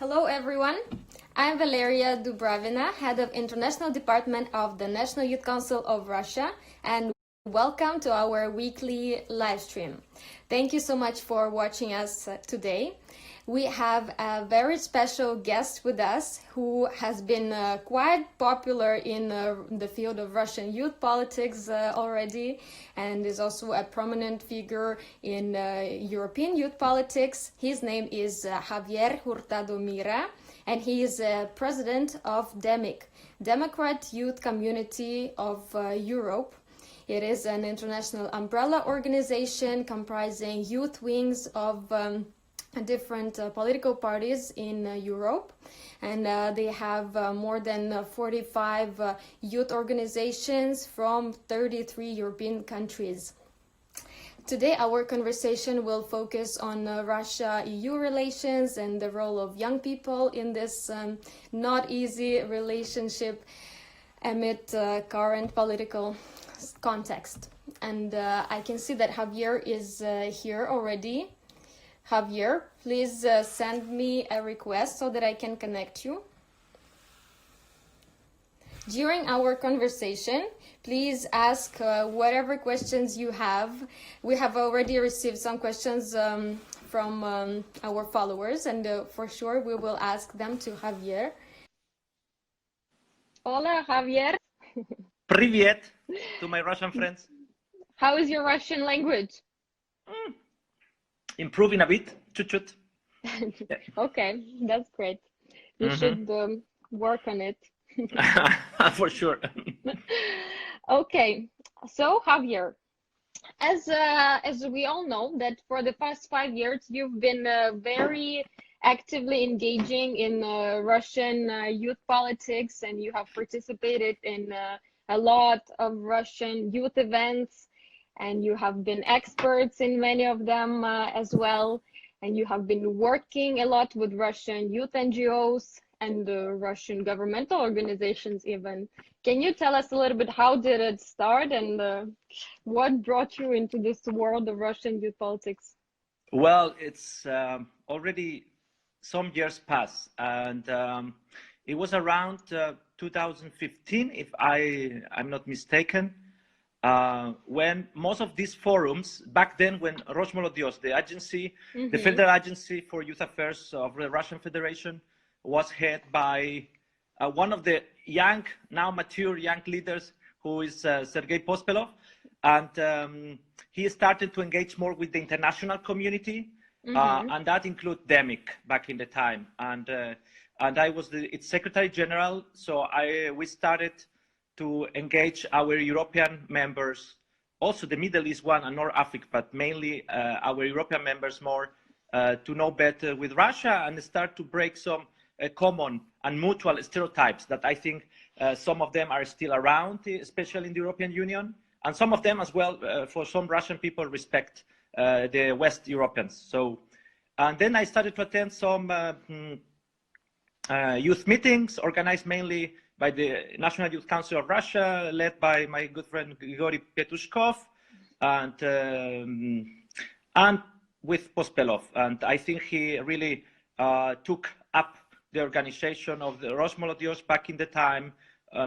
Hello everyone, I'm Valeria Dubravina, Head of International Department of the National Youth Council of Russia, and welcome to our weekly live stream. Thank you so much for watching us today. We have a very special guest with us who has been quite popular in the field of Russian youth politics already, and is also a prominent figure in European youth politics. His name is Javier Hurtadо Mira, and he is president of DEMYC, Democrat Youth Community of Europe. It is an international umbrella organization comprising youth wings of different political parties in Europe, and they have more than 45 youth organizations from 33 European countries. Today our conversation will focus on Russia-EU relations and the role of young people in this not easy relationship amid current political context. And I can see that Javier is here already. Javier, please send me a request so that I can connect you. During our conversation, please ask whatever questions you have. We have already received some questions from our followers, and for sure we will ask them to Javier. Hola, Javier. Привет to my Russian friends. How is your Russian language? Improving a bit, chut-chut. Okay, that's great. You should work on it. For sure. Okay, so Javier, as we all know that for the past 5 years you've been very actively engaging in Russian youth politics, and you have participated in a lot of Russian youth events, and you have been experts in many of them as well, and you have been working a lot with Russian youth NGOs and Russian governmental organizations even. Can you tell us a little bit how did it start, and what brought you into this world of Russian youth politics? Well, it's already some years past, and it was around 2015, if I'm not mistaken, when most of these forums, back then when Rosmolodёžh, the agency, the Federal Agency for Youth Affairs of the Russian Federation, was head by one of the young, now mature young leaders, who is Sergei Pospelov, and he started to engage more with the international community, and that included DEMYC back in the time, and I was its Secretary General, so we started to engage our European members, also the Middle East one and North Africa, but mainly our European members more to know better with Russia and start to break some common and mutual stereotypes that I think some of them are still around, especially in the European Union, and some of them as well, for some Russian people, respect the West Europeans. So, and then I started to attend some youth meetings organized mainly by the National Youth Council of Russia, led by my good friend Grigory Petushkov, and with Pospelov. And I think he really took up the organization of the Rosmolodёžh back in the time,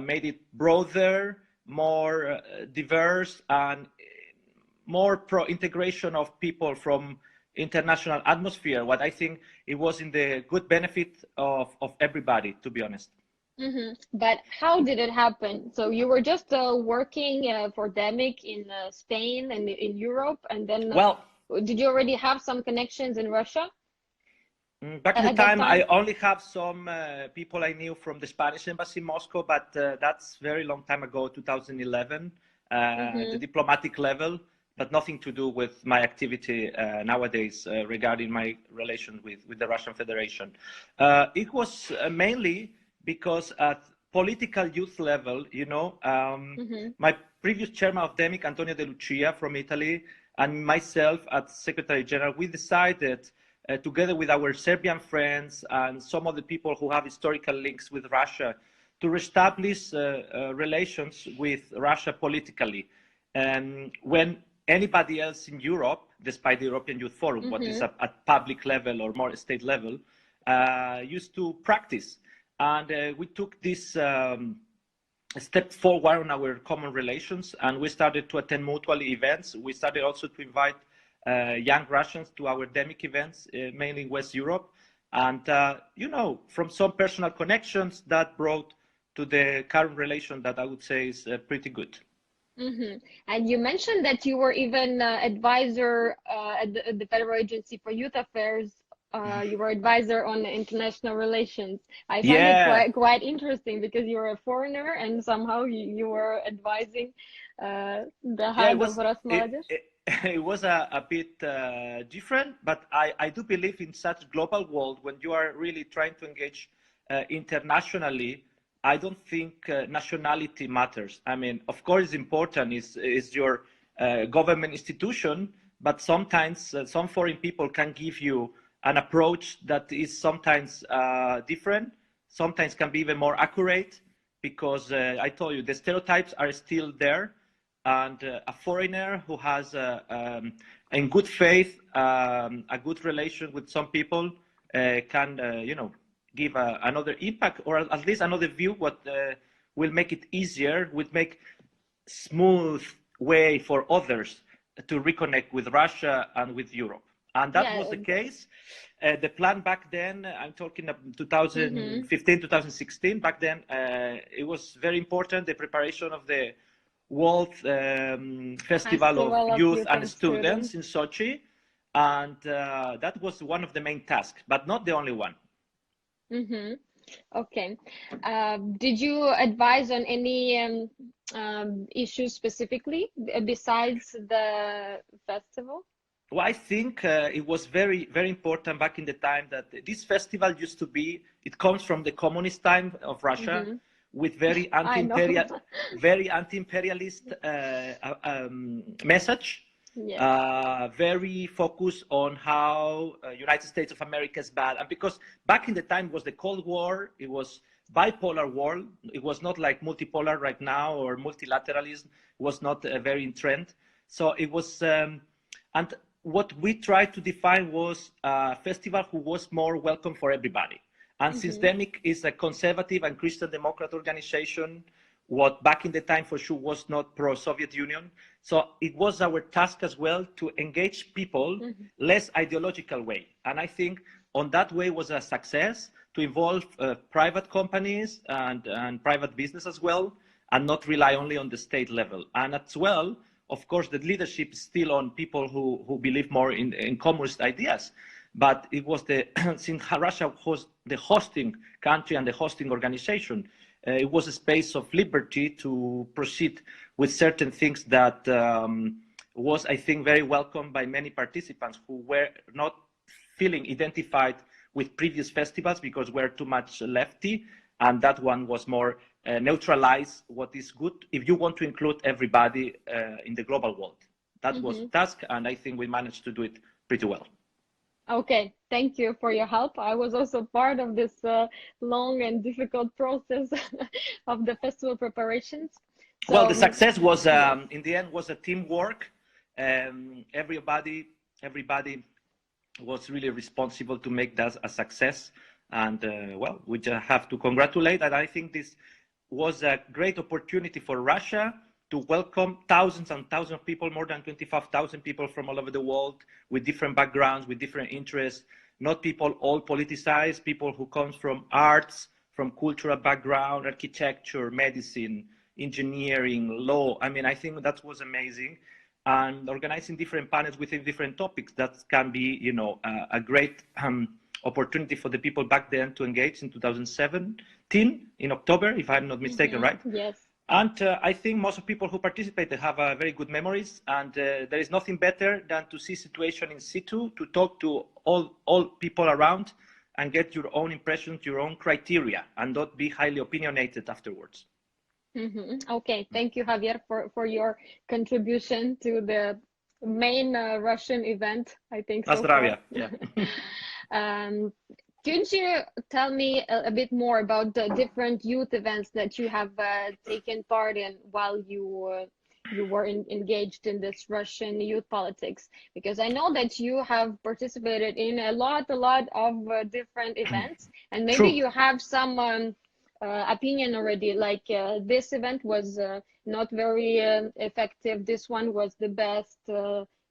made it broader, more diverse, and more pro-integration of people from international atmosphere. What I think it was in the good benefit of everybody, to be honest. But how did it happen? So you were just working for DEMYC in Spain and in Europe, and then did you already have some connections in Russia? Back in the time, I only have some people I knew from the Spanish embassy in Moscow, but that's very long time ago, 2011, the diplomatic level, but nothing to do with my activity nowadays regarding my relation with the Russian Federation. It was mainly because at political youth level, you know, my previous chairman of DEMYC, Antonio De Lucia from Italy, and myself as Secretary General, we decided together with our Serbian friends and some of the people who have historical links with Russia to reestablish relations with Russia politically. And when anybody else in Europe, despite the European Youth Forum, what is at public level or more state level, used to practice. And we took this step forward on our common relations, and we started to attend mutually events. We started also to invite young Russians to our DEMYC events, mainly in West Europe. And, you know, from some personal connections that brought to the current relation that I would say is pretty good. Mm-hmm. And you mentioned that you were even advisor at the Federal Agency for Youth Affairs. You were advisor on international relations. I find it quite interesting because you're a foreigner and somehow you were advising the head of Rosmolodёžь. It was a bit different, but I do believe in such global world, when you are really trying to engage internationally, I don't think nationality matters. I mean, of course, it's important is your government institution, but sometimes some foreign people can give you an approach that is sometimes different, sometimes can be even more accurate, because I told you, the stereotypes are still there. And a foreigner who has, in good faith, a good relation with some people can, you know, give another impact, or at least another view, what will make it easier, will make smooth way for others to reconnect with Russia and with Europe. And that was the case. The plan back then, I'm talking of 2015, 2016, back then, it was very important, the preparation of the World Festival of Youth and Students in Sochi. And that was one of the main tasks, but not the only one. Mm-hmm. Okay. Did you advise on any issues specifically besides the festival? Well, I think it was very, very important back in the time that this festival used to be, it comes from the communist time of Russia, with very anti-imperialist message. Very focused on how United States of America is bad. And because back in the time was the Cold War, it was bipolar world. It was not like multipolar right now, or multilateralism was not very in trend. So it was, and what we tried to define was a festival who was more welcome for everybody. And since DEMYC is a conservative and Christian Democrat organization, what back in the time for sure was not pro-Soviet Union. So it was our task as well to engage people less ideological way. And I think on that way was a success, to involve private companies and private business as well, and not rely only on the state level. And as well, of course, the leadership is still on people who believe more in communist ideas. But it was since Russia was the hosting country and the hosting organization, it was a space of liberty to proceed with certain things that was, I think, very welcome by many participants who were not feeling identified with previous festivals because we're too much lefty, and that one was more neutralize what is good if you want to include everybody in the global world. That was the task, and I think we managed to do it pretty well. Okay, thank you for your help. I was also part of this long and difficult process of the festival preparations. So, well, the success was, in the end, was a teamwork. Everybody was really responsible to make that a success. And, well, we just have to congratulate. And I think this was a great opportunity for Russia to welcome thousands and thousands of people, more than 25,000 people from all over the world, with different backgrounds, with different interests, not people all politicized, people who come from arts, from cultural background, architecture, medicine, engineering, law. I mean, I think that was amazing. And organizing different panels within different topics, that can be, you know, a great opportunity for the people back then to engage in 2017, in October, if I'm not mistaken, right? Yes. And I think most of people who participated have very good memories, and there is nothing better than to see situation in situ, to talk to all people around and get your own impressions, your own criteria, and not be highly opinionated afterwards. Okay, thank you, Javier, for your contribution to the main Russian event, I think. Nazdravia. Yeah. Could you tell me a bit more about the different youth events that you have taken part in while you you were engaged in this Russian youth politics? Because I know that you have participated in a lot of different events, and maybe True. you have some opinion already, like this event was not very effective, this one was the best,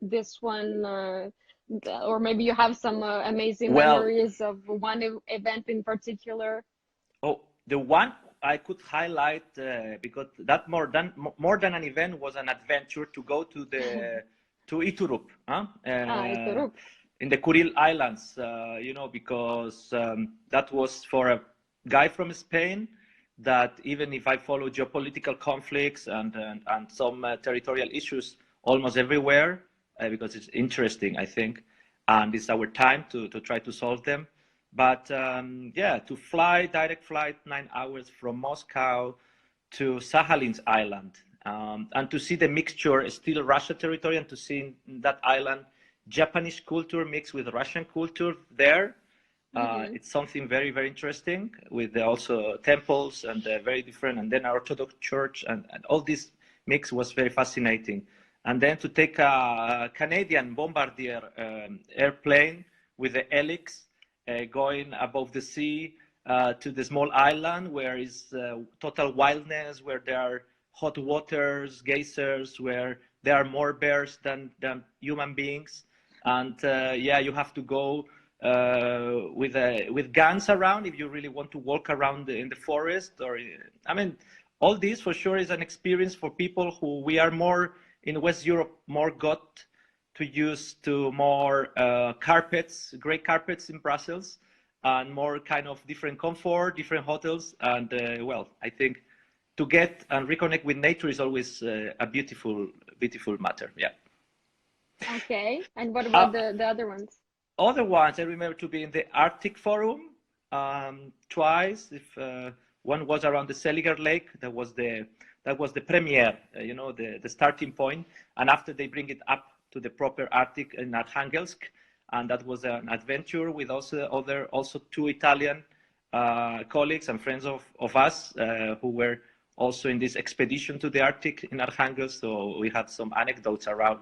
this one, or maybe you have some amazing Well, memories of one event in particular. oh, the one I could highlight because that more than an event was an adventure to go to Iturup, Iturup. in the Kuril Islands, because that was for a guy from Spain that even if I follow geopolitical conflicts and some territorial issues almost everywhere, because it's interesting, I think, and it's our time to try to solve them. But yeah, to fly, direct flight, 9 hours from Moscow to Sakhalin's island, and to see the mixture, still Russia territory, and to see in that island Japanese culture mixed with Russian culture there. It's something very, very interesting, with also temples and very different, and then Orthodox church, and all this mix was very fascinating. And then to take a Canadian Bombardier airplane with the helix going above the sea to the small island where is total wildness, where there are hot waters, geysers, where there are more bears than human beings. And yeah, you have to go with guns around if you really want to walk around in the forest. Or I mean, all this for sure is an experience for people who we are more in West Europe, more got to use to more carpets, great carpets in Brussels, and more kind of different comfort, different hotels. And well, I think to get and reconnect with nature is always a beautiful matter. Yeah. Okay. And what about the other ones? Other ones, I remember to be in the Arctic Forum twice. If one was around the Seliger Lake, that was the premiere, the starting point, and after they bring it up to the proper Arctic in Arkhangelsk, and that was an adventure with also two Italian colleagues and friends of us who were also in this expedition to the Arctic in Arkhangelsk. So we had some anecdotes around,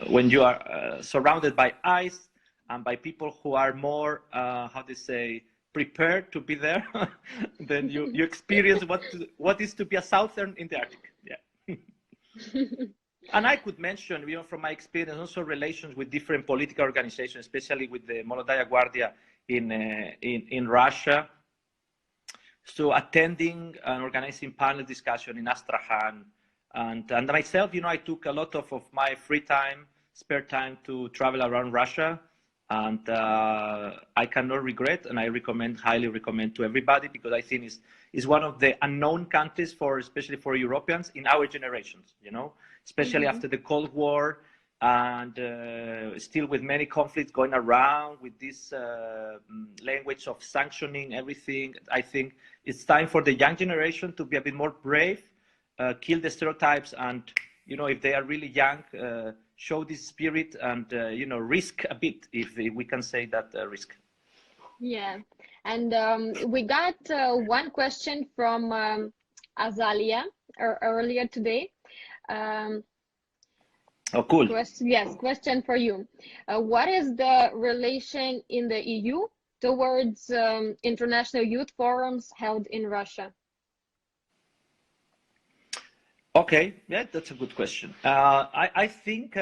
when you are surrounded by ice and by people who are more, prepared to be there, then you experience what is to be a Southern in the Arctic. Yeah. And I could mention, from my experience, also relations with different political organizations, especially with the Molodaya Guardia in Russia. So attending and organizing panel discussion in Astrakhan, and myself, I took a lot of my free time, spare time to travel around Russia, and I cannot regret, and I highly recommend to everybody, because I think it's one of the unknown countries especially for Europeans in our generations, especially after the Cold War, and still with many conflicts going around, with this language of sanctioning everything. I think it's time for the young generation to be a bit more brave, kill the stereotypes, and if they are really young, show this spirit and risk a bit, if we can say that, risk. Yeah, and we got one question from Azalia earlier today. Oh, cool. Question for you. What is the relation in the EU towards international youth forums held in Russia? Okay, yeah, that's a good question. I think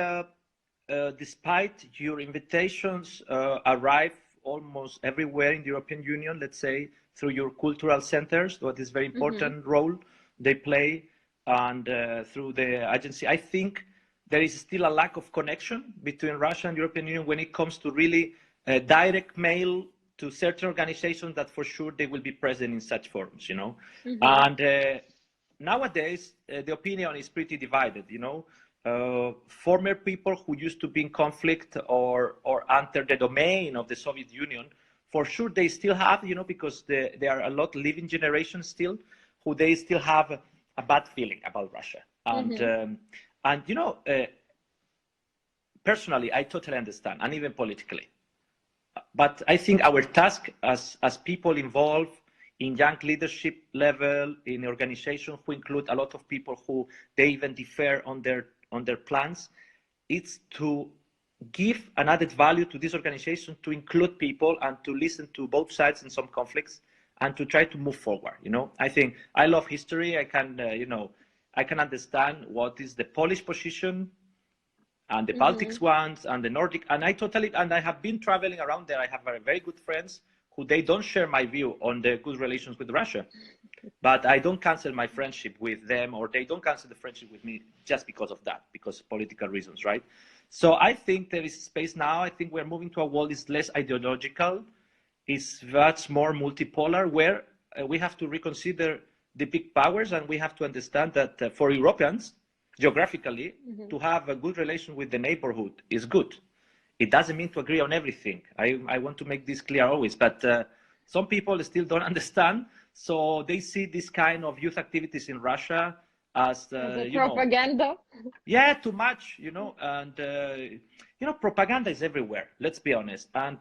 despite your invitations arrive almost everywhere in the European Union, let's say, through your cultural centers, what is very important role they play, and through the agency, I think there is still a lack of connection between Russia and European Union when it comes to really direct mail to certain organizations that for sure they will be present in such forums, And nowadays, the opinion is pretty divided, Former people who used to be in conflict or under the domain of the Soviet Union, for sure they still have, because there are a lot living generations still, who they still have a bad feeling about Russia. And personally, I totally understand, and even politically. But I think our task as people involved in young leadership level, in organizations who include a lot of people who they even differ on their plans. It's to give an added value to this organization, to include people and to listen to both sides in some conflicts and to try to move forward. I think I love history. I can, I can understand what is the Polish position and the Baltics ones and the Nordic, and I have been traveling around there. I have very good friends who they don't share my view on the good relations with Russia, but I don't cancel my friendship with them, or they don't cancel the friendship with me just because of that, because of political reasons, right? So I think there is space now. I think we're moving to a world that's less ideological, is much more multipolar, where we have to reconsider the big powers, and we have to understand that for Europeans, geographically, to have a good relation with the neighborhood is good. It doesn't mean to agree on everything. I want to make this clear always, but some people still don't understand. So they see this kind of youth activities in Russia as propaganda. Yeah, too much, and propaganda is everywhere. Let's be honest, and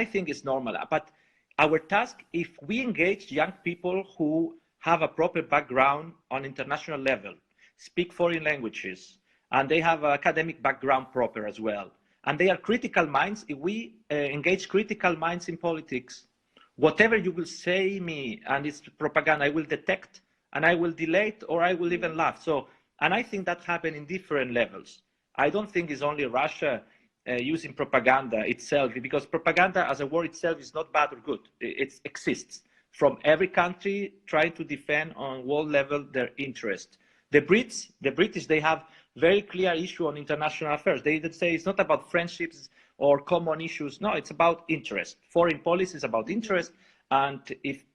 I think it's normal. But our task, if we engage young people who have a proper background on international level, speak foreign languages, and they have an academic background proper as well, and they are critical minds. If we engage critical minds in politics, whatever you will say me and it's propaganda, I will detect and I will delete, or I will even laugh. So, and I think that happened in different levels. I don't think it's only Russia using propaganda itself, because propaganda as a word itself is not bad or good. It exists from every country trying to defend on world level their interest. The British, they have very clear issue on international affairs. They say it's not about friendships or common issues. No, it's about interest. Foreign policy is about interest. And if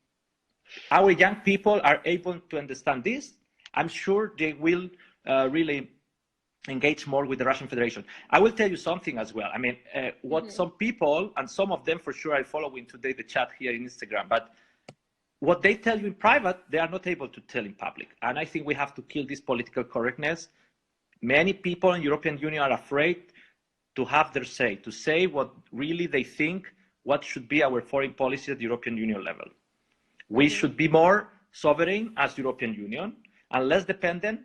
our young people are able to understand this, I'm sure they will really engage more with the Russian Federation. I will tell you something as well. I mean, what some people, and some of them for sure are following today the chat here in Instagram, but what they tell you in private, they are not able to tell in public. And I think we have to kill this political correctness. Many people in the European Union are afraid to have their say, to say what really they think, what should be our foreign policy at the European Union level. We should be more sovereign as European Union and less dependent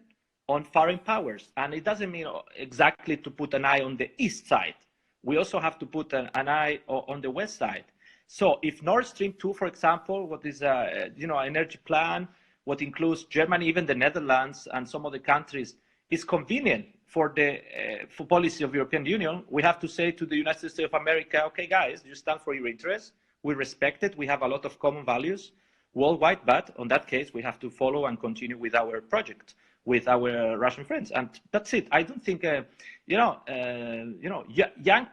on foreign powers. And it doesn't mean exactly to put an eye on the east side. We also have to put an eye on the west side. So if Nord Stream 2, for example, what is energy plan, what includes Germany, even the Netherlands and some other countries, is convenient for the for policy of European Union, we have to say to the United States of America, okay, guys, you stand for your interests. We respect it. We have a lot of common values worldwide, but on that case, we have to follow and continue with our project with our Russian friends, and that's it. I don't think young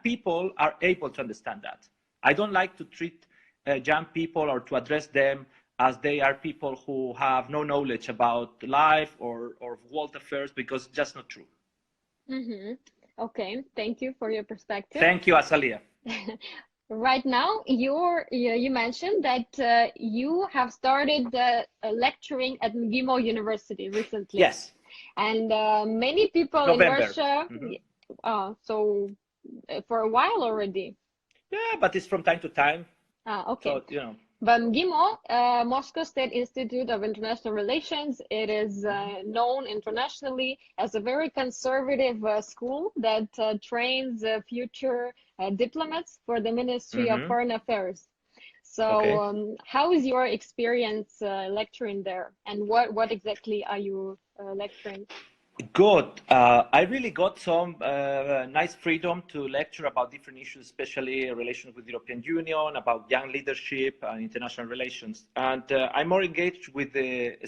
people are able to understand that. I don't like to treat young people or to address them as they are people who have no knowledge about life or world affairs, because it's just not true. Okay, thank you for your perspective. Thank you, Azalia. Right now, you mentioned that you have started lecturing at MGIMO University recently. Yes. And many people in Russia, so for a while already. Yeah, but it's from time to time. Okay. So, But MGIMO, Moscow State Institute of International Relations, it is known internationally as a very conservative school that trains future diplomats for the Ministry of Foreign Affairs. So how is your experience lecturing there, and what exactly are you lecturing? Good. I really got some nice freedom to lecture about different issues, especially relations with the European Union, about young leadership and international relations. And I'm more engaged with the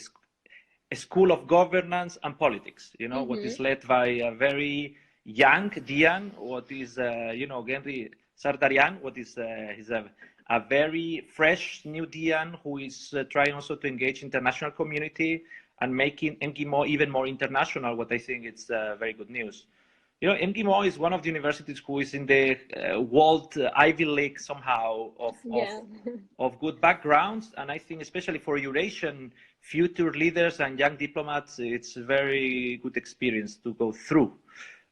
School of Governance and Politics, what is led by a very young Dian, what is, Genry Sardarian, what is, he's a very fresh new Dian who is trying also to engage international community and making MGIMO even more international, what I think it's very good news. MGIMO is one of the universities who is in the world Ivy League somehow of good backgrounds. And I think especially for Eurasian future leaders and young diplomats, it's a very good experience to go through.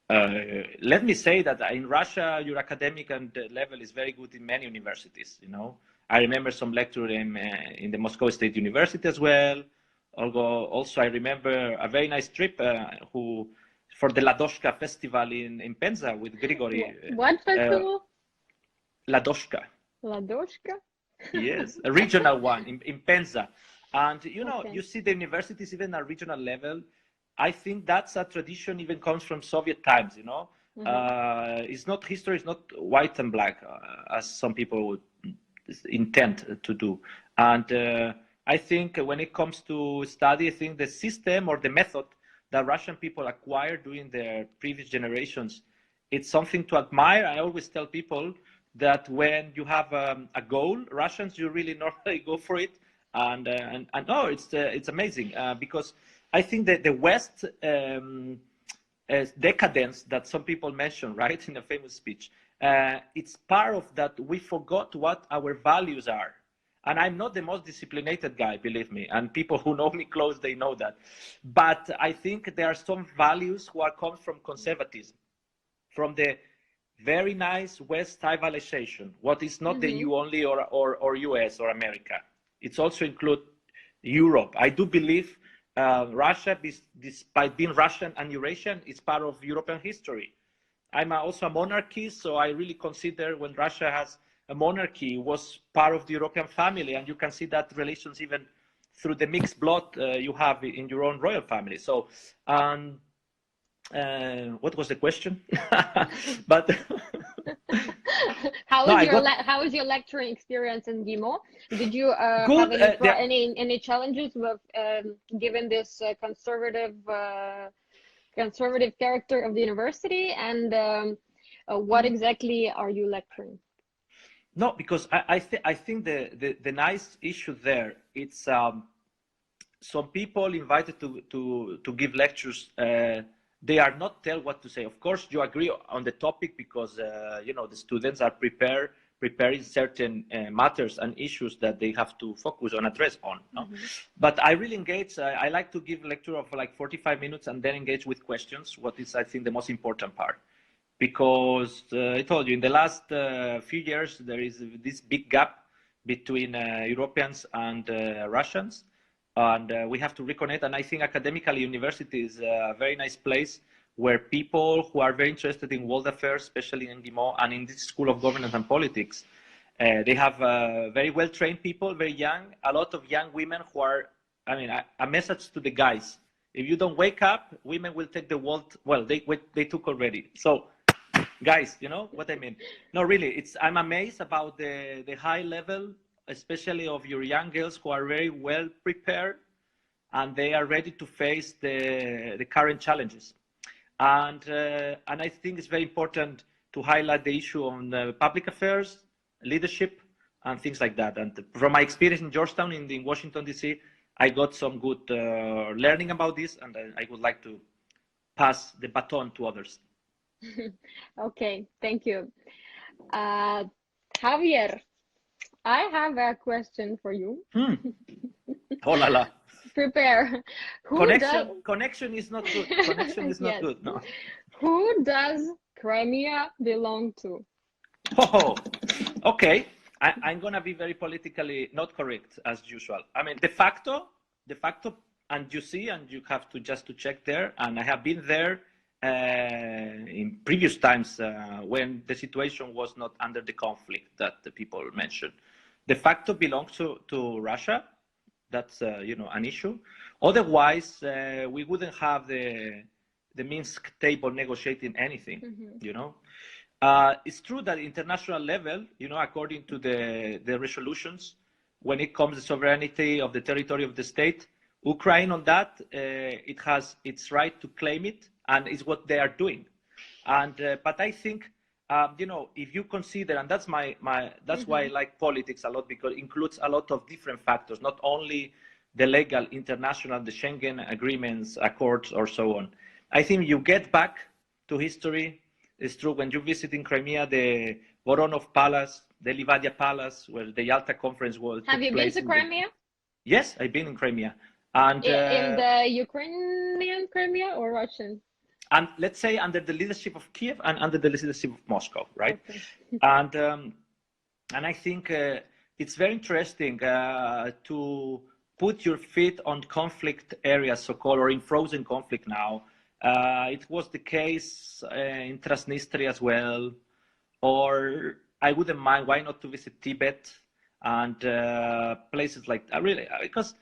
Let me say that in Russia, your academic and level is very good in many universities, I remember some lecture in the Moscow State University as well. Although also I remember a very nice trip for the Ladoshka festival in Penza with Grigory. What festival? Ladoshka. Ladoshka? Yes, a regional one in Penza. And you know, Okay. you see the universities even at regional level. I think that's a tradition even comes from Soviet times, you know. It's not history, it's not white and black as some people would intend to do. And I think when it comes to study, I think the system or the method that Russian people acquired during their previous generations, it's something to admire. I always tell people that when you have a goal, Russians, you really normally go for it. And no, it's amazing because I think that the West decadence that some people mention, right, in a famous speech, it's part of that we forgot what our values are. And I'm not the most disciplined guy, believe me. And people who know me close, they know that. But I think there are some values who come from conservatism, from the very nice West civilization, what is not the EU only or US or America. It's also include Europe. I do believe Russia, despite being Russian and Eurasian, is part of European history. I'm also a monarchist, so I really consider when Russia has a monarchy was part of the European family, and you can see that relations even through the mixed blood you have in your own royal family. So, what was the question? But how was your lecturing experience in MGIMO? Did you have any challenges with given this conservative character of the university, and what exactly are you lecturing? No, because I think the nice issue there, it's some people invited to give lectures, they are not tell what to say. Of course, you agree on the topic because you know, the students are preparing certain matters and issues that they have to focus on, address on. No? But I really engage. I like to give lecture of like 45 minutes and then engage with questions. What is, I think, the most important part. Because I told you, in the last few years, there is this big gap between Europeans and Russians, and we have to reconnect. And I think academically, university is a very nice place where people who are very interested in world affairs, especially in MGIMO and in this School of Governance and Politics, they have very well-trained people, very young, a lot of young women who are, I mean, a message to the guys. If you don't wake up, women will take the world, well, they took already. So, guys, you know what I mean? No, really, I'm amazed about the high level, especially of your young girls who are very well prepared and they are ready to face the current challenges. And I think it's very important to highlight the issue on public affairs, leadership, and things like that. And from my experience in Georgetown, in Washington, D.C., I got some good learning about this, and I would like to pass the baton to others. Okay, thank you. Javier, I have a question for you. Oh la la. Prepare. Connection is not good. Connection is not Yes. good. No. Who does Crimea belong to? Oh, okay. I'm gonna be very politically not correct as usual. I mean, de facto, and you see, and you have to just to check there. And I have been there in previous times when the situation was not under the conflict that the people mentioned. De facto belongs to Russia. That's you know, an issue. Otherwise, we wouldn't have the Minsk table negotiating anything. You know, it's true that international level, you know, according to the resolutions, when it comes to sovereignty of the territory of the state, Ukraine on that it has its right to claim it, and it's what they are doing. And but I think you know, if you consider, and that's that's why I like politics a lot, because it includes a lot of different factors, not only the legal, international, the Schengen agreements, accords, or so on. I think you get back to history. It's true, when you visit in Crimea, the Voronov Palace, the Livadia Palace, where the Yalta Conference was. Have you been to Crimea? Yes, I've been in Crimea. And in the Ukrainian Crimea or Russian? And let's say under the leadership of Kiev and under the leadership of Moscow, right? Okay. And I think it's very interesting to put your feet on conflict areas, so-called, or in frozen conflict now. It was the case in Transnistria as well, or I wouldn't mind, why not to visit Tibet and places like that, really, because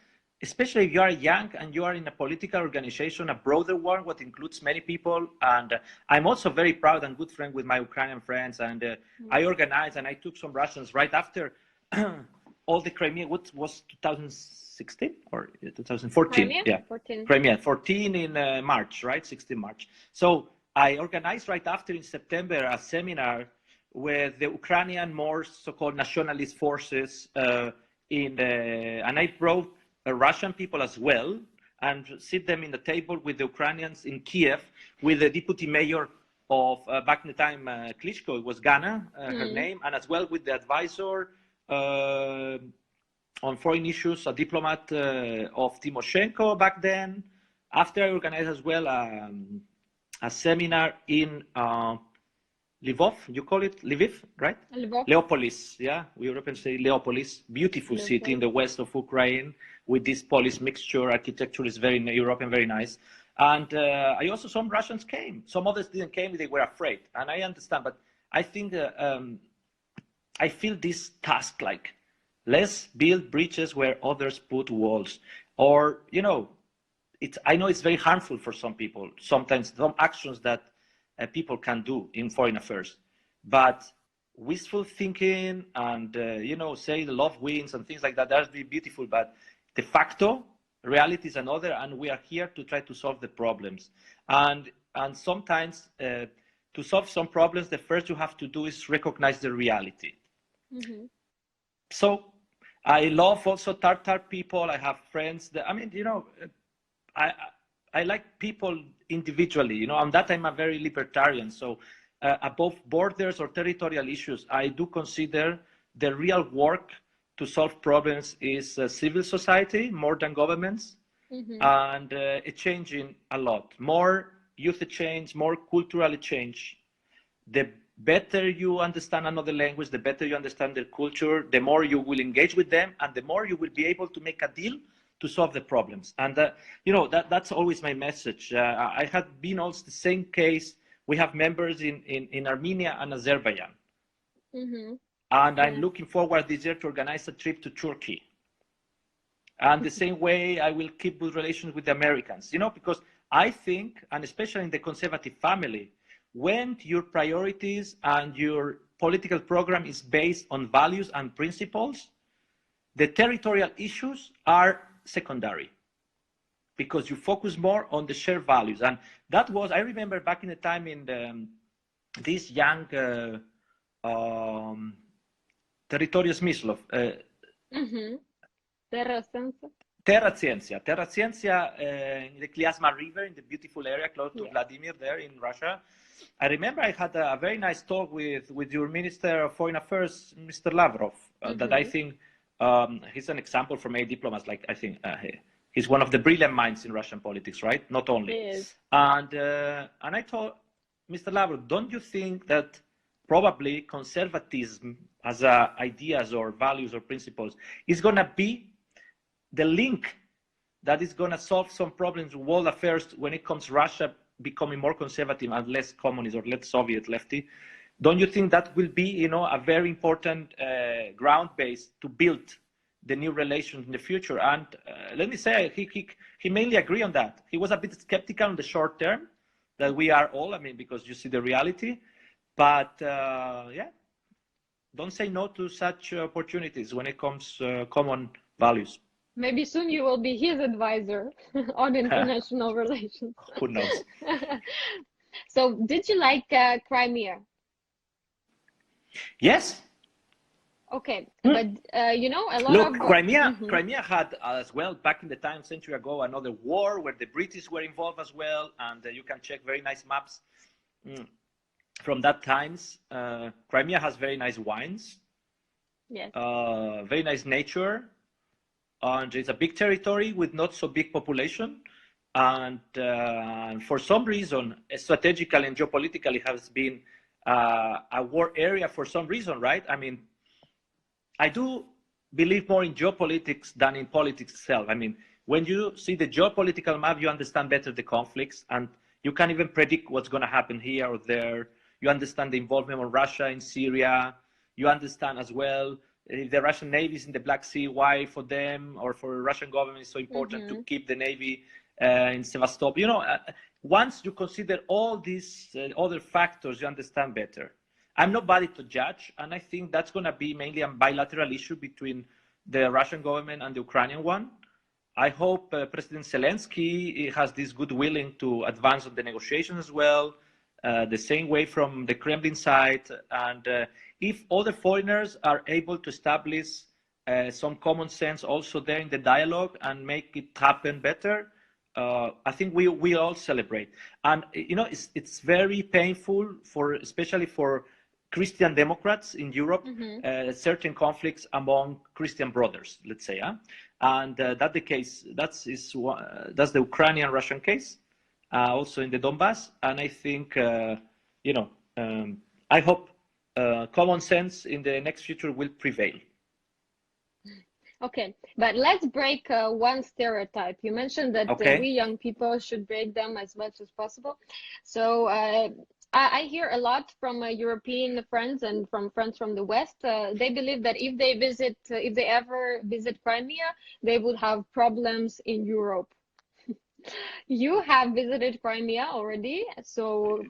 especially if you are young and you are in a political organization, a broader one, what includes many people. And I'm also very proud and good friend with my Ukrainian friends. And I organized and I took some Russians right after all the Crimea, what was 2016 or 2014? Crimea? Yeah, 14. Crimea, 14 in March, right? 16 March. So I organized right after in September a seminar with the Ukrainian more so-called nationalist forces and I brought Russian people as well, and sit them in the table with the Ukrainians in Kiev, with the deputy mayor of back in the time, Klitschko, it was Ghana, her name, and as well with the advisor on foreign issues, a diplomat of Timoshenko back then. After I organized as well a seminar in Lvov, you call it Lviv, right? Lvov. Leopolis, yeah, we Europeans say Leopolis, beautiful city in the west of Ukraine with this Polish mixture. Architecture is very European, very nice. And I also, some Russians came, some others didn't came, they were afraid. And I understand, but I think I feel this task like, let's build bridges where others put walls. Or, you know, I know it's very harmful for some people, sometimes some actions that people can do in foreign affairs, but wishful thinking and you know, say the love wins and things like that, that's really beautiful, but de facto reality is another, and we are here to try to solve the problems. And sometimes to solve some problems, the first you have to do is recognize the reality. So I love also Tartar people. I have friends that, I mean, you know, I like people individually, you know, and that I'm a very libertarian. So above borders or territorial issues, I do consider the real work to solve problems is civil society more than governments, and it's changing a lot. More youth change, more cultural change. The better you understand another language, the better you understand their culture, the more you will engage with them, and the more you will be able to make a deal to solve the problems. And you know, that's always my message. I had been also the same case. We have members in Armenia and Azerbaijan. And I'm looking forward this year to organize a trip to Turkey. And the same way I will keep good relations with the Americans, you know, because I think, and especially in the conservative family, when your priorities and your political program is based on values and principles, the territorial issues are secondary, because you focus more on the shared values. And that was, I remember back in the time in this young Territorio Smyslov, Terra Ciencia in the Kliazma River, in the beautiful area close to Vladimir there in Russia. I remember I had a very nice talk with your Minister of Foreign Affairs, Mr. Lavrov, that I think he's an example for many diplomats. Like, I think he's one of the brilliant minds in Russian politics, right? Not only. And I told Mr. Lavrov, don't you think that probably conservatism as ideas or values or principles is going to be the link that is going to solve some problems with world affairs when it comes to Russia becoming more conservative and less communist or less Soviet lefty? Don't you think that will be, you know, a very important ground base to build the new relations in the future? And let me say, he mainly agreed on that. He was a bit skeptical in the short term, that we are all, I mean, because you see the reality. But yeah, don't say no to such opportunities when it comes to common values. Maybe soon you will be his advisor on international relations. Who knows? So, did you like Crimea? Yes. Okay, but you know, a lot of Crimea had as well back in the time, century ago, another war where the British were involved as well, and you can check very nice maps from that times. Crimea has very nice wines. Yes. Very nice nature, and it's a big territory with not so big population, and for some reason, strategically and geopolitically, has been a war area for some reason, right? I mean, I do believe more in geopolitics than in politics itself. I mean, when you see the geopolitical map, you understand better the conflicts, and you can even predict what's going to happen here or there. You understand the involvement of Russia in Syria. You understand as well if the Russian Navy is in the Black Sea, why for them or for the Russian government it's so important to keep the Navy in Sevastopol. You know, once you consider all these other factors, you understand better. I'm nobody to judge, and I think that's going to be mainly a bilateral issue between the Russian government and the Ukrainian one. I hope President Zelensky has this good willing to advance on the negotiations as well, the same way from the Kremlin side. And if other foreigners are able to establish some common sense also there in the dialogue and make it happen better, I think we all celebrate. And you know, it's very painful for, especially for Christian Democrats in Europe, certain conflicts among Christian brothers, let's say, and that's the case. That's the Ukrainian-Russian case, also in the Donbass. And I think, you know, I hope common sense in the next future will prevail. Okay, but let's break one stereotype. You mentioned that we young people should break them as much as possible. So I hear a lot from European friends and from friends from the West. They believe that if they ever visit Crimea, they would have problems in Europe. You have visited Crimea already, so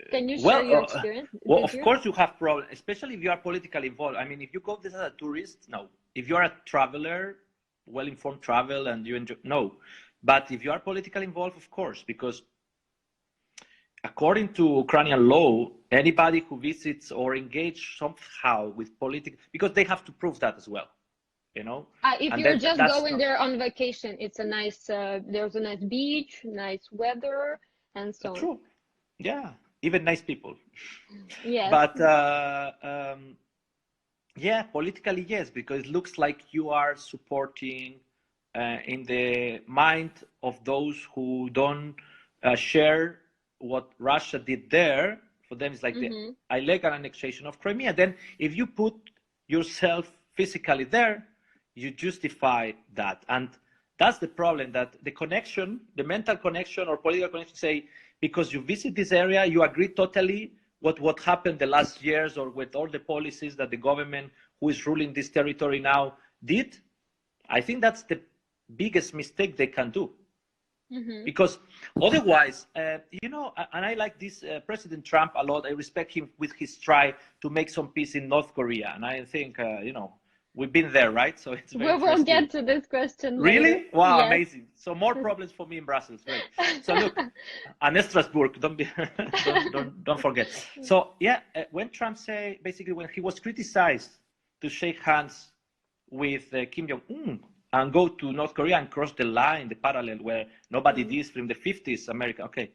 can you share your experience? Well, of course you have problems, especially if you are politically involved. I mean, if you go there as a tourist, no. If you are a traveler, well-informed travel, and you enjoy, no. But if you are politically involved, of course, because according to Ukrainian law, anybody who visits or engages somehow with politics, because they have to prove that as well. You know, if and you're just going there on vacation, it's a nice, there's a nice beach, nice weather, and so on. True. Yeah, even nice people. Yes. But yeah, politically, yes, because it looks like you are supporting in the mind of those who don't share what Russia did there. For them, it's like the illegal annexation of Crimea. Then if you put yourself physically there, you justify that. And that's the problem, that the connection, the mental connection or political connection, say, because you visit this area, you agree totally what happened the last years or with all the policies that the government who is ruling this territory now did. I think that's the biggest mistake they can do. Because otherwise, you know, and I like this President Trump a lot. I respect him with his try to make some peace in North Korea. And I think, you know, we've been there, right? So it's very we will get to this question Really? later. Wow, yes. Amazing. So more problems for me in Brussels. Great. So look, and Strasbourg, don't forget. So yeah, when Trump say, basically when he was criticized to shake hands with Kim Jong-un and go to North Korea and cross the line, the parallel where nobody did from the 50s, America, okay.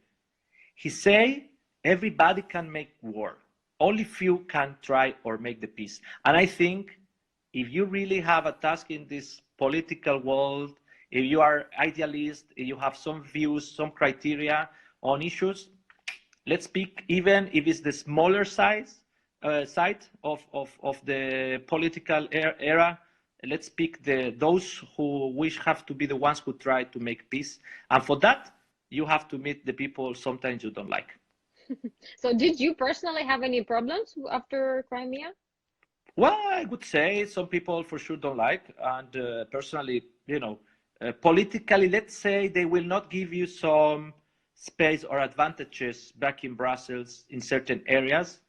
He say, everybody can make war. Only few can try or make the peace. And I think if you really have a task in this political world, if you are idealist, if you have some views, some criteria on issues, let's pick, even if it's the smaller side of the political era, let's pick those who have to be the ones who try to make peace. And for that, you have to meet the people sometimes you don't like. So did you personally have any problems after Crimea? Well, I would say some people for sure don't like, and personally, you know, politically, let's say they will not give you some space or advantages back in Brussels in certain areas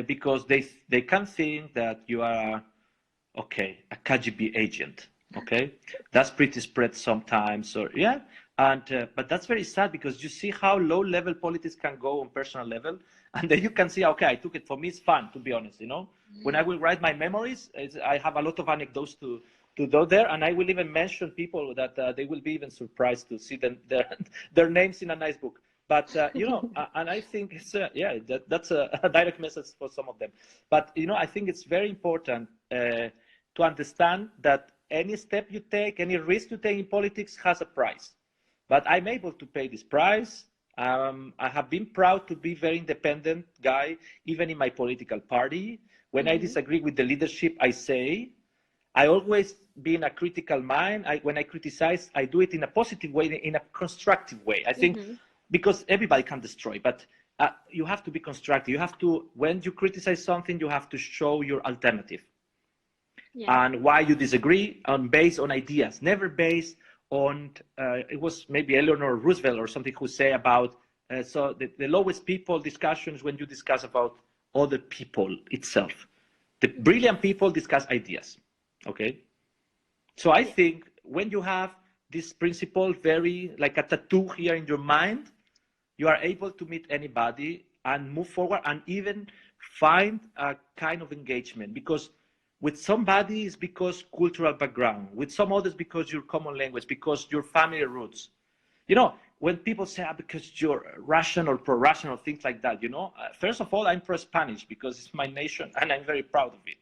because they can think that you are, okay, a KGB agent, okay? That's pretty spread sometimes, or yeah, and but that's very sad because you see how low-level politics can go on personal level, and then you can see, okay, I took it. For me, it's fun, to be honest, you know? When I will write my memories, I have a lot of anecdotes to go there, and I will even mention people that they will be even surprised to see their names in a nice book. But, you know, and I think it's, yeah, that's a direct message for some of them. But, you know, I think it's very important to understand that any step you take, any risk you take in politics has a price. But I'm able to pay this price. I have been proud to be a very independent guy, even in my political party. When I disagree with the leadership, I say, I always been a critical mind. When I criticize, I do it in a positive way, in a constructive way. I think because everybody can destroy, but you have to be constructive. You have to, when you criticize something, you have to show your alternative and why you disagree, based on ideas, never based on, it was maybe Eleanor Roosevelt or something who say about, so the lowest people discussions when you discuss about other people itself. The brilliant people discuss ideas, okay? So I think when you have this principle very like a tattoo here in your mind, you are able to meet anybody and move forward and even find a kind of engagement, because with somebody is because cultural background, with some others because your common language, because your family roots. You know, when people say, because you're Russian or pro-Russian or things like that, you know, first of all, I'm pro-Spanish because it's my nation and I'm very proud of it.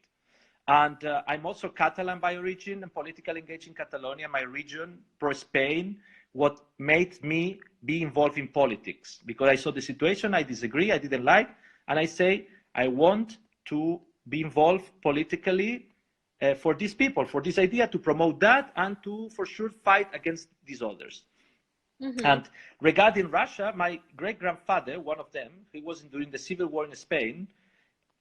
And I'm also Catalan by origin and politically engaged in Catalonia, my region, pro-Spain, what made me be involved in politics, because I saw the situation, I disagree, I didn't like, and I say, I want to be involved politically for these people, for this idea, to promote that and to, for sure, fight against these others. And regarding Russia, my great-grandfather, one of them, he was during the civil war in Spain,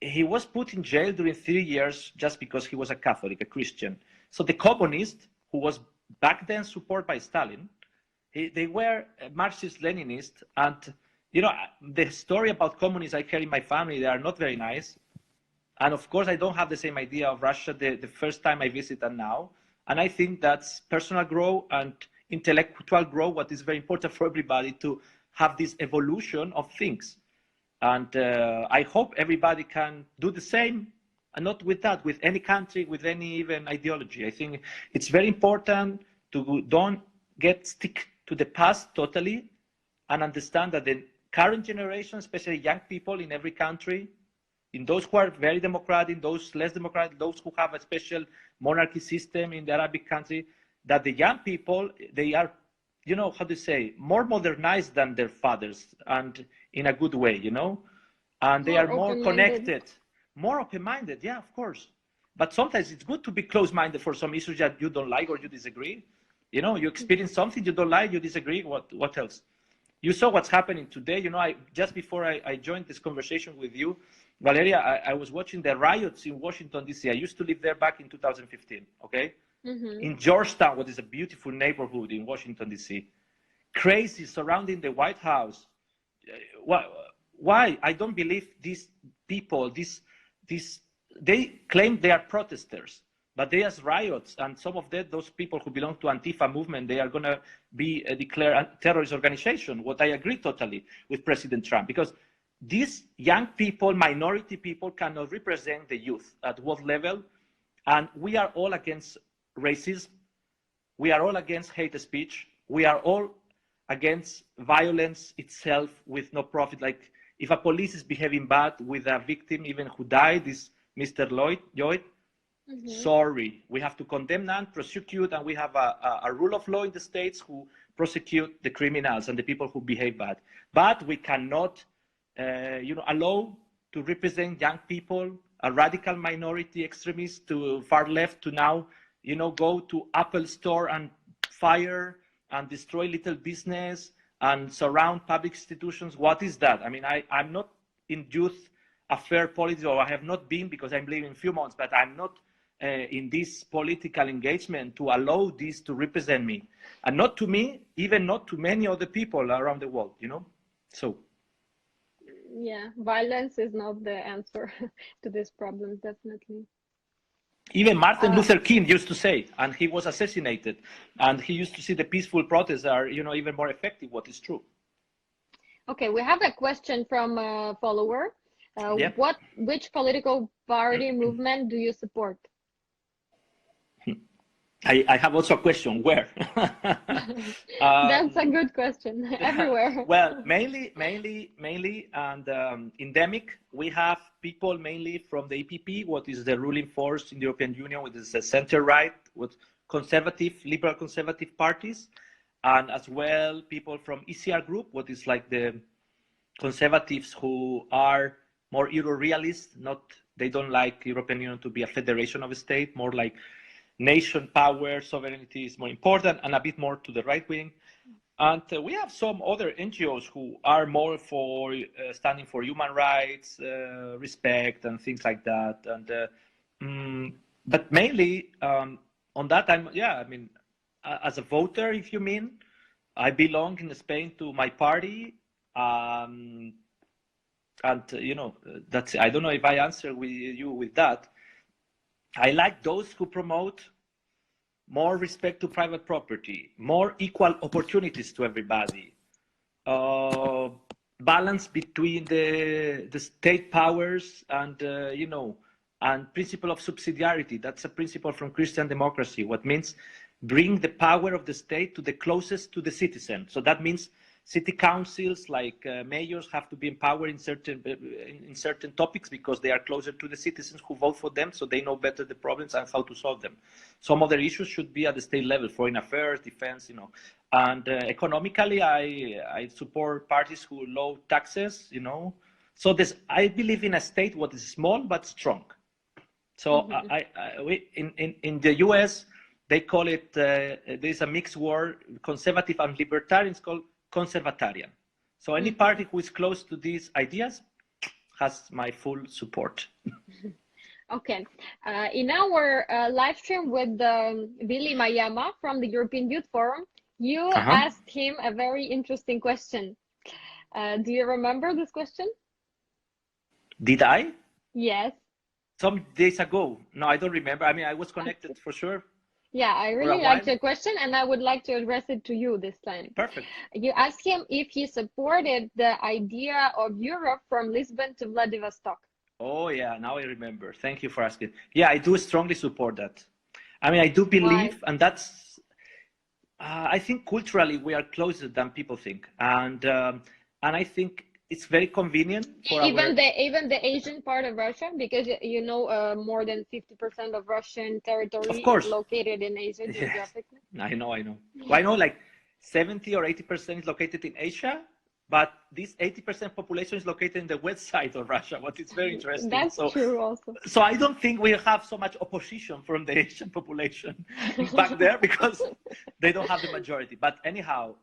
he was put in jail during 3 years just because he was a Catholic, a Christian. So the communist, who was back then supported by Stalin, they were Marxist-Leninists, and you know, the story about communists I hear in my family, they are not very nice. And of course, I don't have the same idea of Russia the first time I visit and now. And I think that's personal growth and intellectual growth, what is very important for everybody to have this evolution of things. And I hope everybody can do the same, and not with that, with any country, with any even ideology. I think it's very important to don't get stick to the past totally and understand that the current generation, especially young people in every country, in those who are very democratic, those less democratic, those who have a special monarchy system in the Arabic country, that the young people, they are, you know, how to say, more modernized than their fathers, and in a good way, you know, and they are more connected, more open-minded, yeah, of course. But sometimes it's good to be close-minded for some issues that you don't like or you disagree. You know, you experience something you don't like, you disagree, what else? You saw what's happening today. You know, just before I joined this conversation with you, Valeria, I was watching the riots in Washington, D.C. I used to live there back in 2015, okay? In Georgetown, what is a beautiful neighborhood in Washington, D.C. Crazy surrounding the White House. Why? I don't believe these people, they claim they are protesters, but they are riots, and some of those people who belong to Antifa movement, they are going to be declared a terrorist organization. What I agree totally with President Trump, because these young people, minority people, cannot represent the youth at what level, and we are all against racism. We are all against hate speech. We are all against violence itself with no profit. Like if a police is behaving bad with a victim, even who died, is Mr. Lloyd. Sorry, we have to condemn and prosecute, and we have a rule of law in the states who prosecute the criminals and the people who behave bad. But we cannot, you know, allow to represent young people, a radical minority extremists to far left, to now, you know, go to Apple store and fire and destroy little business and surround public institutions. What is that? I mean, I'm not in youth affair politics, or I have not been because I'm living a few months, but I'm not in this political engagement to allow this to represent me. And not to me, even not to many other people around the world, you know? So. Yeah, violence is not the answer to this problem, definitely. Even Martin Luther King used to say, and he was assassinated, and he used to see the peaceful protests are, you know, even more effective, what is true. Okay, we have a question from a follower. Yep. Which political party movement do you support? I have also a question. Where? That's a good question. Everywhere. Well, mainly, and in DEMYC, we have people mainly from the EPP, what is the ruling force in the European Union, which is the center-right, with conservative, liberal conservative parties, and as well people from ECR group, what is like the conservatives who are more Euro-realist, not, they don't like European Union to be a federation of a state, more like nation power, sovereignty is more important, and a bit more to the right wing. And we have some other NGOs who are more for standing for human rights, respect, and things like that. And but mainly on that, as a voter, if you mean, I belong in Spain to my party, and that's. I don't know if I answer you with that. I like those who promote more respect to private property, more equal opportunities to everybody, balance between the state powers and and principle of subsidiarity. That's a principle from Christian democracy. What means bring the power of the state to the closest to the citizen. So that means city councils, like mayors, have to be empowered in certain topics because they are closer to the citizens who vote for them, so they know better the problems and how to solve them. Some other issues should be at the state level, foreign affairs, defense, And economically, I support parties who low taxes, So I believe in a state what is small but strong. So in the US, they call it, there's a mixed word, conservative and libertarians called conservatarian. So any party who is close to these ideas has my full support. Okay. In our live stream with Billy Mayama from the European Youth Forum, you asked him a very interesting question. Do you remember this question? Did I? Yes. Some days ago. No, I don't remember. I mean, I was connected for sure. Yeah, I really liked your question, and I would like to address it to you this time. Perfect. You asked him if he supported the idea of Europe from Lisbon to Vladivostok. Oh, yeah, now I remember. Thank you for asking. Yeah, I do strongly support that. I mean, I do believe, and that's, I think culturally we are closer than people think. And I think it's very convenient for even the Asian part of Russia, because more than 50% of Russian territory is located in Asia geographically. I know. Well, I know like 70 or 80% is located in Asia, but this 80% population is located in the west side of Russia, what is very interesting. That's true also. So I don't think we have so much opposition from the Asian population back there because they don't have the majority. But anyhow,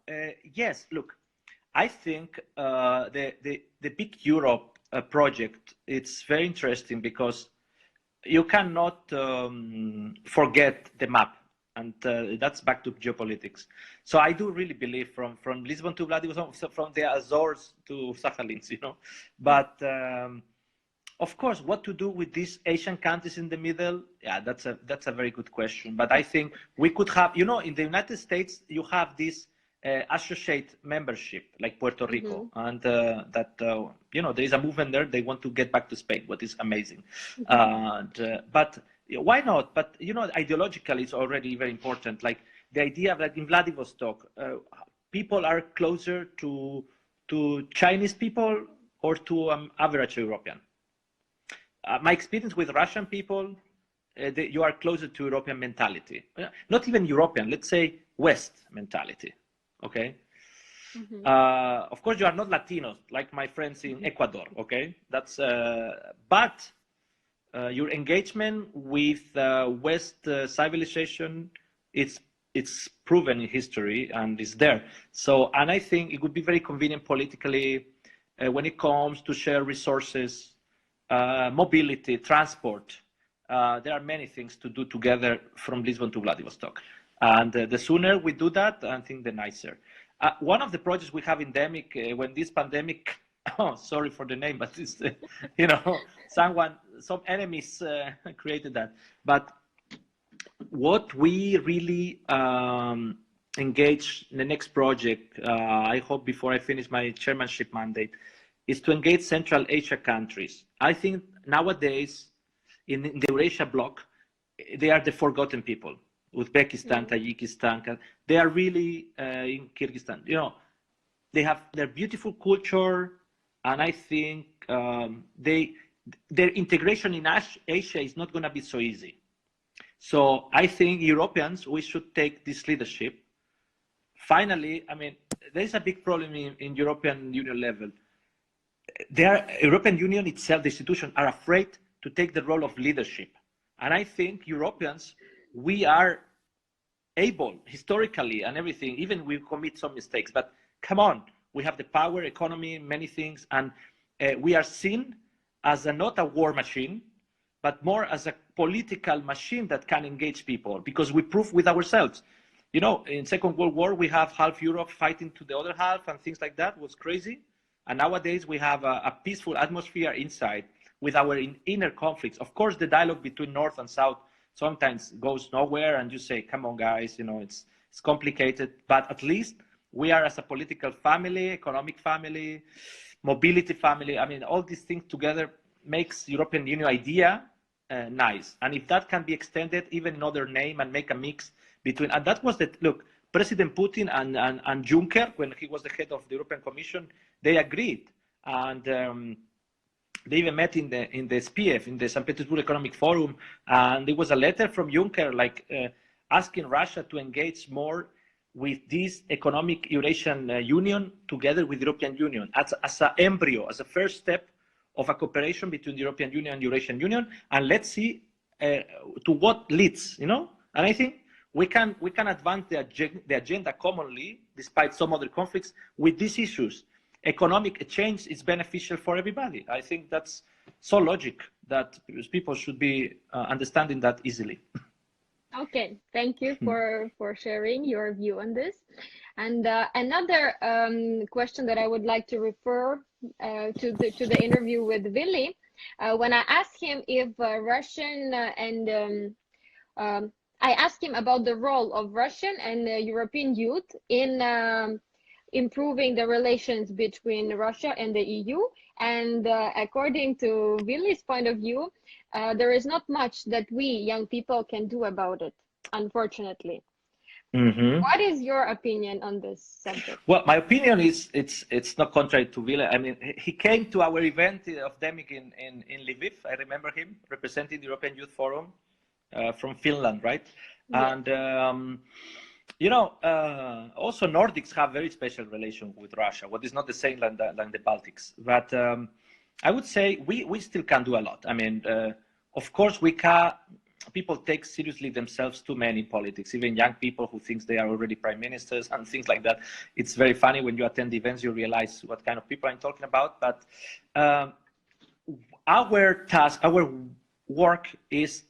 yes, look, I think the Big Europe project, it's very interesting because you cannot forget the map, and that's back to geopolitics. So I do really believe from Lisbon to Vladivostok, from the Azores to Sakhalin, But of course, what to do with these Asian countries in the middle? Yeah, that's a very good question. But I think we could have, in the United States, you have this associate membership like Puerto Rico, and there is a movement there. They want to get back to Spain, what is amazing. But why not? But ideologically, it's already very important. Like the idea that in Vladivostok, people are closer to Chinese people or to average European. My experience with Russian people, you are closer to European mentality. Not even European, let's say West mentality. Okay. Of course, you are not Latinos like my friends in Ecuador. Okay, that's. But your engagement with West civilization, it's proven in history and is there. So, and I think it would be very convenient politically when it comes to share resources, mobility, transport. There are many things to do together from Lisbon to Vladivostok. And the sooner we do that, I think the nicer. One of the projects we have in DEMYC, when this pandemic, sorry for the name, but it's, some enemies created that. But what we really engage in the next project, I hope before I finish my chairmanship mandate, is to engage Central Asia countries. I think nowadays in the Eurasia bloc, they are the forgotten people. Uzbekistan, Tajikistan, they are really in Kyrgyzstan. They have their beautiful culture, and I think their integration in Asia is not going to be so easy. So I think Europeans, we should take this leadership. Finally, I mean, there is a big problem in European Union level. European Union itself, the institutions, are afraid to take the role of leadership. And I think Europeans we are able, historically and everything, even we commit some mistakes, but come on, we have the power, economy, many things, and we are seen as not a war machine, but more as a political machine that can engage people, because we prove with ourselves. You know, in Second World War, we have half Europe fighting to the other half and things like that. It was crazy. And nowadays we have a peaceful atmosphere inside with our inner conflicts. Of course, the dialogue between North and South sometimes goes nowhere, and you say, come on, guys, you know, it's complicated, but at least we are as a political family, economic family, mobility family. I mean, all these things together makes European Union idea nice. And if that can be extended even another name and make a mix between, and that was the, look, President Putin and Juncker, when he was the head of the European Commission, they agreed. And they even met in the SPF, in the St. Petersburg Economic Forum. And there was a letter from Juncker, like asking Russia to engage more with this economic Eurasian Union together with the European Union as an embryo, as a first step of a cooperation between the European Union and Eurasian Union. And let's see to what leads, you know? And I think we can advance the agenda commonly, despite some other conflicts, with these issues. Economic change is beneficial for everybody. I think that's so logic that people should be understanding that easily. Okay, thank you for sharing your view on this. And another question that I would like to refer to the interview with Willy, when I asked him if Russian I asked him about the role of Russian and European youth in improving the relations between Russia and the EU. And according to Willy's point of view, there is not much that we young people can do about it, unfortunately. Mm-hmm. What is your opinion on this subject? Well, my opinion is it's not contrary to Willy. I mean, he came to our event of DEMYC in Lviv. I remember him representing the European Youth Forum from Finland, right? Yeah. And you know, also Nordics have very special relation with Russia. What is not the same like the Baltics, but I would say we still can do a lot. I mean, of course, people take seriously themselves too many in politics, even young people who think they are already prime ministers and things like that. It's very funny when you attend events, you realize what kind of people I'm talking about. But our task, our work is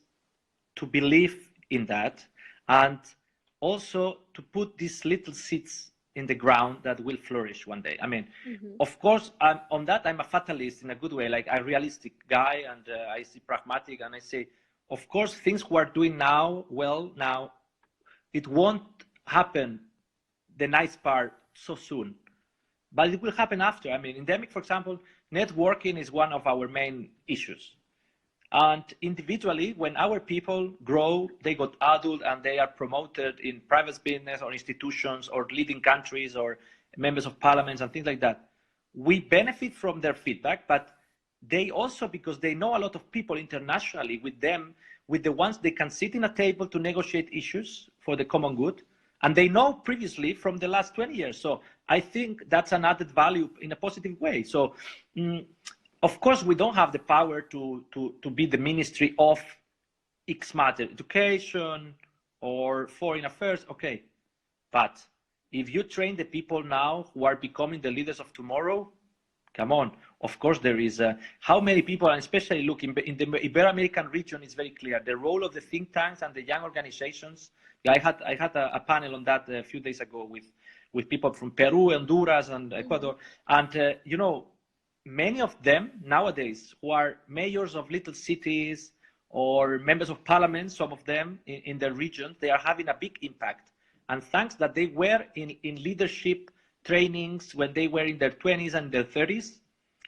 to believe in that, and also to put these little seeds in the ground that will flourish one day. I mean, of course, on that, I'm a fatalist in a good way, like a realistic guy, and I see pragmatic, and I say, of course, things we are doing now, it won't happen, the nice part, so soon, but it will happen after. I mean, in DEMYC, for example, networking is one of our main issues. And individually, when our people grow, they got adult and they are promoted in private business or institutions or leading countries or members of parliaments and things like that, we benefit from their feedback, but they also, because they know a lot of people internationally with them, with the ones they can sit in a table to negotiate issues for the common good, and they know previously from the last 20 years. So I think that's an added value in a positive way. So of course, we don't have the power to be the ministry of X matter, education or foreign affairs, okay. But if you train the people now who are becoming the leaders of tomorrow, come on. Of course, there is how many people, and especially look in the Ibero-American region, is very clear. The role of the think tanks and the young organizations. I had a panel on that a few days ago with people from Peru, Honduras, and Ecuador, and you know, many of them nowadays who are mayors of little cities or members of parliament, some of them in their region, they are having a big impact. And thanks that they were in leadership trainings when they were in their 20s and their 30s,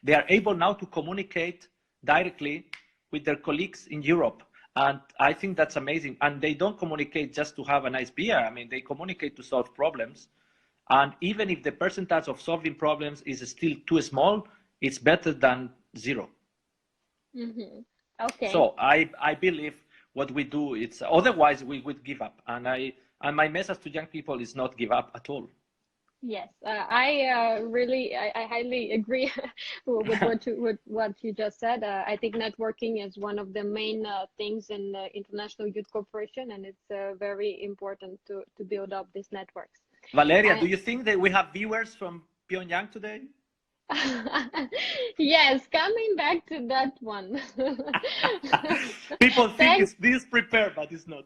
they are able now to communicate directly with their colleagues in Europe. And I think that's amazing. And they don't communicate just to have a nice beer. I mean, they communicate to solve problems. And even if the percentage of solving problems is still too small, it's better than zero. Okay. So I believe what we do, it's otherwise we would give up. And my message to young people is not give up at all. Yes, I highly agree with what you just said. I think networking is one of the main things in International Youth Cooperation, and it's very important to build up these networks. Valeria, do you think that we have viewers from Pyongyang today? Yes, coming back to that one. People think it's this prepared, but it's not.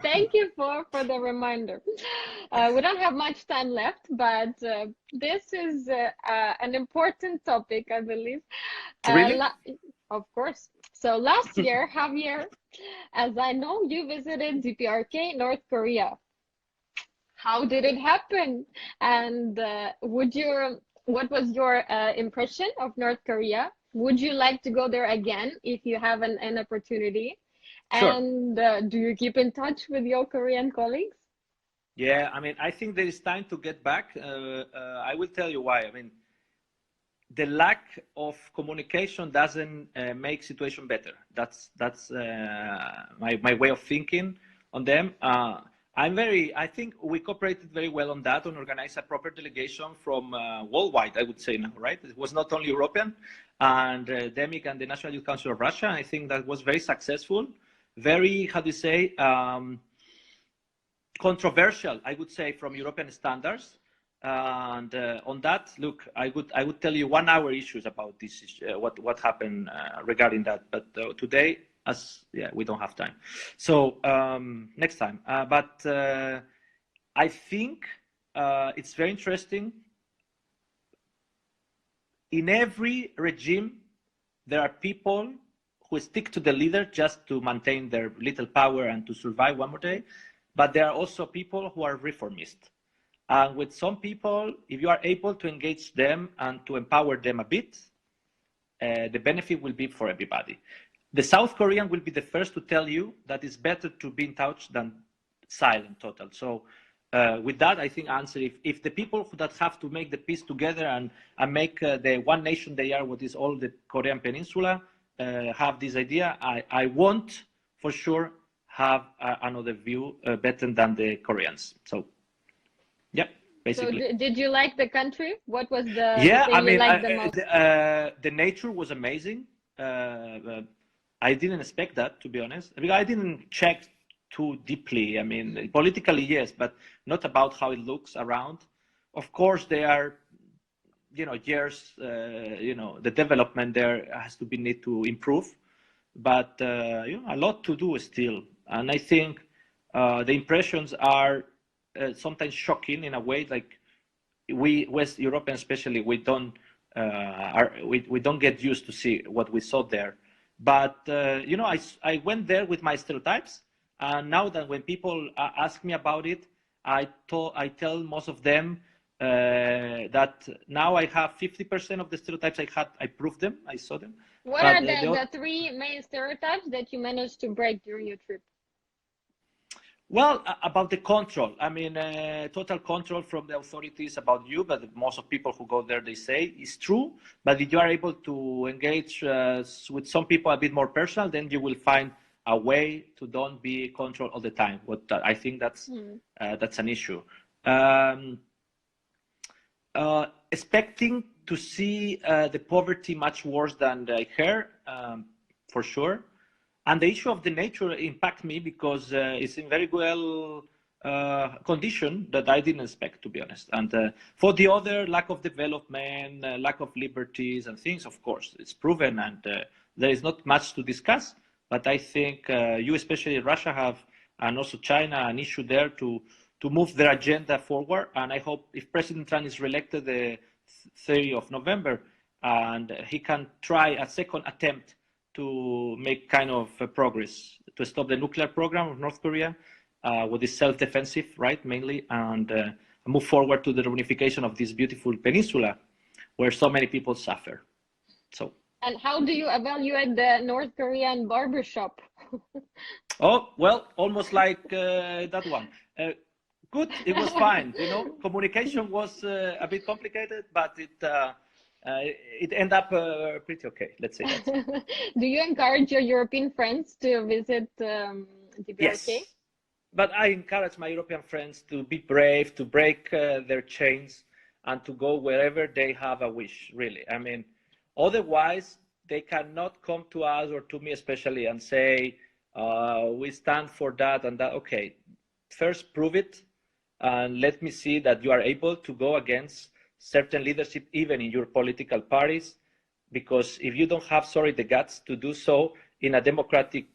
Thank you for the reminder. We don't have much time left, but this is an important topic, I believe. Really? Of course. So last year, Javier, as I know, you visited DPRK, North Korea. How did it happen? And what was your impression of North Korea? Would you like to go there again if you have an opportunity? Sure. And do you keep in touch with your Korean colleagues? Yeah, I mean, I think there is time to get back. I will tell you why. I mean, the lack of communication doesn't make situation better. That's my way of thinking on them. I think we cooperated very well on that, on organize a proper delegation from worldwide, I would say now, right? It was not only European, and DEMYC and the National Youth Council of Russia. I think that was very successful, very, how do you say, controversial, I would say, from European standards. And on that, look, I would tell you 1 hour issues about this, what happened regarding that. But today, we don't have time. So next time. But I think it's very interesting. In every regime, there are people who stick to the leader just to maintain their little power and to survive one more day. But there are also people who are reformists. And with some people, if you are able to engage them and to empower them a bit, the benefit will be for everybody. The South Korean will be the first to tell you that it's better to be in touch than silent total. So with that, I think answer, if the people that have to make the peace together and make the one nation they are, what is all the Korean Peninsula, have this idea, I won't for sure have another view better than the Koreans. So yeah, basically. So did you like the country? What was the thing you liked the most? The nature was amazing. I didn't expect that, to be honest. Because I didn't check too deeply. I mean, politically, yes, but not about how it looks around. Of course, there are, years, the development there has to be need to improve, but, a lot to do still. And I think the impressions are sometimes shocking in a way, like we West Europeans especially, we don't get used to see what we saw there. But I went there with my stereotypes, and now that when people ask me about it, I tell most of them that now I have 50% of the stereotypes I had. I proved them, I saw them. What are the three main stereotypes that you managed to break during your trip? Well, about the control, I mean, total control from the authorities about you, but most of people who go there, they say it's true. But if you are able to engage with some people a bit more personal, then you will find a way to don't be controlled all the time. What I think that's an issue. Expecting to see the poverty much worse than I heard, for sure. And the issue of the nature impact me because it's in very well condition that I didn't expect, to be honest. And for the other, lack of development, lack of liberties and things, of course, it's proven, and there is not much to discuss. But I think you, especially Russia, have, and also China, an issue there to move their agenda forward. And I hope if President Trump is reelected the 30th of November, and he can try a second attempt to make kind of progress to stop the nuclear program of North Korea, with the self-defensive, right, mainly, and move forward to the reunification of this beautiful peninsula where so many people suffer. So. And how do you evaluate the North Korean barbershop? Oh, well, almost like that one. Good, it was fine. Communication was a bit complicated, but it ended up pretty okay, let's say that. Do you encourage your European friends to visit DPRK? Yes, but I encourage my European friends to be brave, to break their chains, and to go wherever they have a wish, really. I mean, otherwise, they cannot come to us or to me especially and say, we stand for that and that. Okay, first prove it and let me see that you are able to go against certain leadership, even in your political parties, because if you don't have, sorry, the guts to do so in a democratic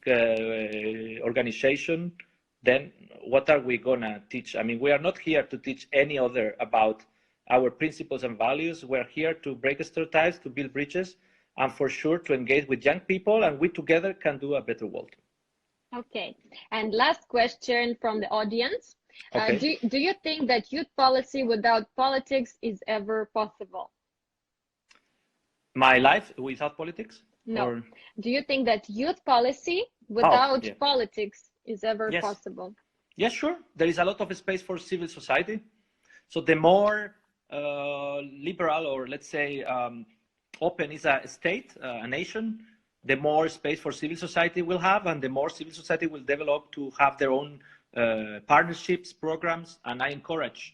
organization, then what are we gonna teach? I mean, we are not here to teach any other about our principles and values. We're here to break stereotypes, to build bridges, and for sure to engage with young people, and we together can do a better world. Okay, and last question from the audience. Okay. Do you think that youth policy without politics is ever possible? My life without politics? No. Or... Do you think that youth policy without politics is ever possible? Yes, sure. There is a lot of space for civil society. So the more liberal, or let's say open is a state, a nation, the more space for civil society will have, and the more civil society will develop to have their own partnerships, programs, and I encourage.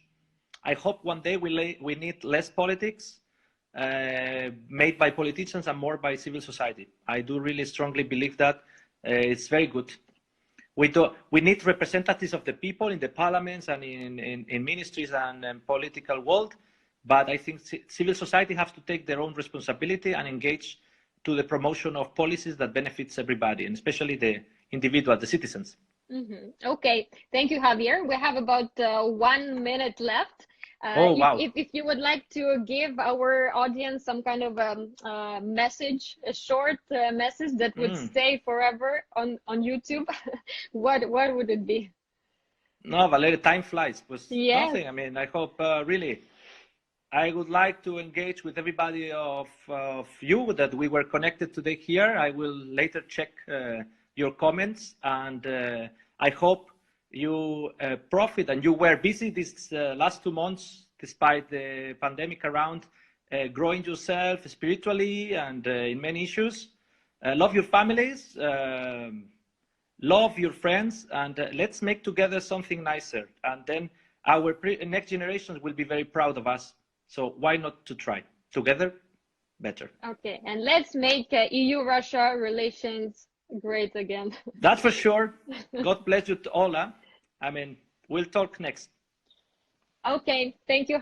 I hope one day we need less politics made by politicians and more by civil society. I do really strongly believe that it's very good. We need representatives of the people in the parliaments and in ministries and political world, but I think civil society has to take their own responsibility and engage to the promotion of policies that benefits everybody, and especially the individual, the citizens. Okay, thank you, Javier. We have about 1 minute left. Wow. If you would like to give our audience some kind of message, a short message that would stay forever on YouTube, what would it be? No, Valeria, time flies. Yes. Nothing. I mean, I hope really, I would like to engage with everybody of you that we were connected today here. I will later check your comments, and I hope you profit, and you were busy these last 2 months despite the pandemic around, growing yourself spiritually and in many issues. Love your families, love your friends, and let's make together something nicer, and then our next generations will be very proud of us. So why not to try together? Better. Okay, and let's make EU-Russia relations great again. That's for sure. God bless you to all. I mean, we'll talk next. Okay, thank you.